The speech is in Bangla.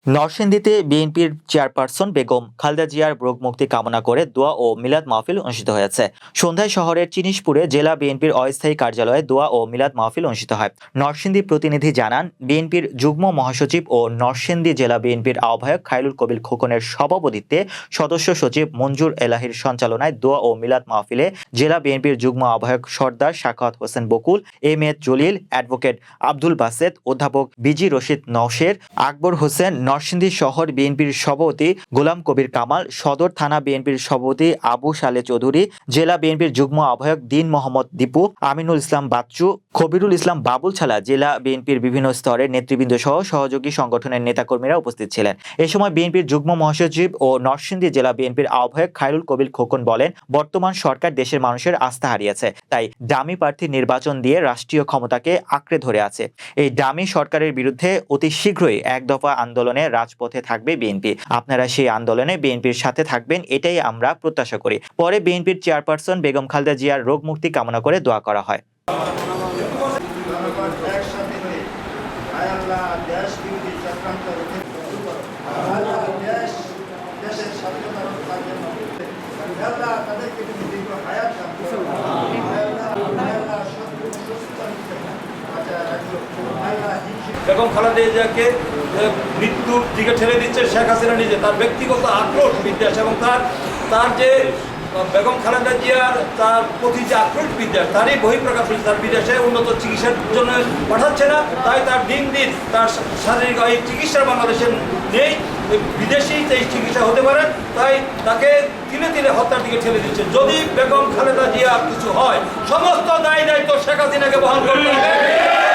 নরসিংদীতে বিএনপির চেয়ারপারসন বেগম খালেদা জিয়ার রোগ মুক্তি কামনা করে দোয়া ও মিলাদ মাহফিল অনুষ্ঠিত হয়েছে। সন্ধ্যায় শহরের চিনিশপুরে জেলা বিএনপির অস্থায়ী কার্যালয়ে দোয়া ও মিলাদ মাহফিল অনুষ্ঠিত হয়। নরসিংদী প্রতিনিধি জানান, বিএনপির যুগ্ম মহাসচিব ও নরসিংদী জেলা বিএনপির আহ্বায়ক খায়রুল কবির খোকনের সভাপতিত্বে সদস্য সচিব মঞ্জুর এলাহির সঞ্চালনায় দোয়া ও মিলাদ মাহফিলে জেলা বিএনপির যুগ্ম আহ্বায়ক সর্দার সাখাওয়াত হোসেন বকুল, M A Jalil, advocate Abdul Baset, অধ্যাপক বিজি রশিদ নওশের, আকবর হোসেন, নরসিংদী শহর বিএনপির সভাপতি গোলাম কবির কামাল, সদর থানা বিএনপির সভাপতি আবু সালে চৌধুরী, জেলা বিএনপির যুগ্ম আহ্বায়ক দিন মোহাম্মদ দীপু, আমিনুল ইসলাম বাচ্চু, খবিরুল ইসলাম বাবুল ছাড়া জেলা বিএনপির বিভিন্ন স্তরের নেতৃবৃন্দ সহ সহযোগী সংগঠনের নেতাকর্মীরা উপস্থিত ছিলেন। এ সময় বিএনপির যুগ্ম মহাসচিব ও নরসিংদী জেলা বিএনপির আহ্বায়ক খায়রুল কবির খোকন বলেন, বর্তমান সরকার দেশের মানুষের আস্থা হারিয়েছে, তাই ডামি প্রার্থী নির্বাচন দিয়ে রাষ্ট্রীয় ক্ষমতাকে আঁকড়ে ধরে আছে। এই ডামি সরকারের বিরুদ্ধে অতি শীঘ্রই এক দফা আন্দোলনে রাজপথে থাকবে বিএনপি। আপনারা সেই আন্দোলনে বিএনপির সাথে থাকবেন, এটাই আমরা প্রত্যাশা করি। পরে বিএনপির চেয়ারপারসন বেগম খালেদা জিয়ার রোগ মুক্তি কামনা করে দোয়া করা হয়। বেগম খালেদা জিয়াকে মৃত্যুর দিকে ঠেলে দিচ্ছে শেখ হাসিনা নিজে, তার ব্যক্তিগত আক্রোশ বিদ্বেষ এবং তার যে বেগম খালেদা জিয়ার তার প্রতি যে আক্রোশ বিদ্বেষ তারই বহিঃপ্রকাশ হচ্ছে। তার বিদেশে উন্নত চিকিৎসার জন্য পাঠাচ্ছে না, তাই তার দিন দিন তার শারীরিক এই চিকিৎসা বাংলাদেশে নেই, বিদেশি এই চিকিৎসা হতে পারে, তাই তাকে তিলে তিলে হত্যার দিকে ঠেলে দিচ্ছে। যদি বেগম খালেদা জিয়া কিছু হয়, সমস্ত দায় দায়িত্ব শেখ হাসিনাকে বহন করতে হবে।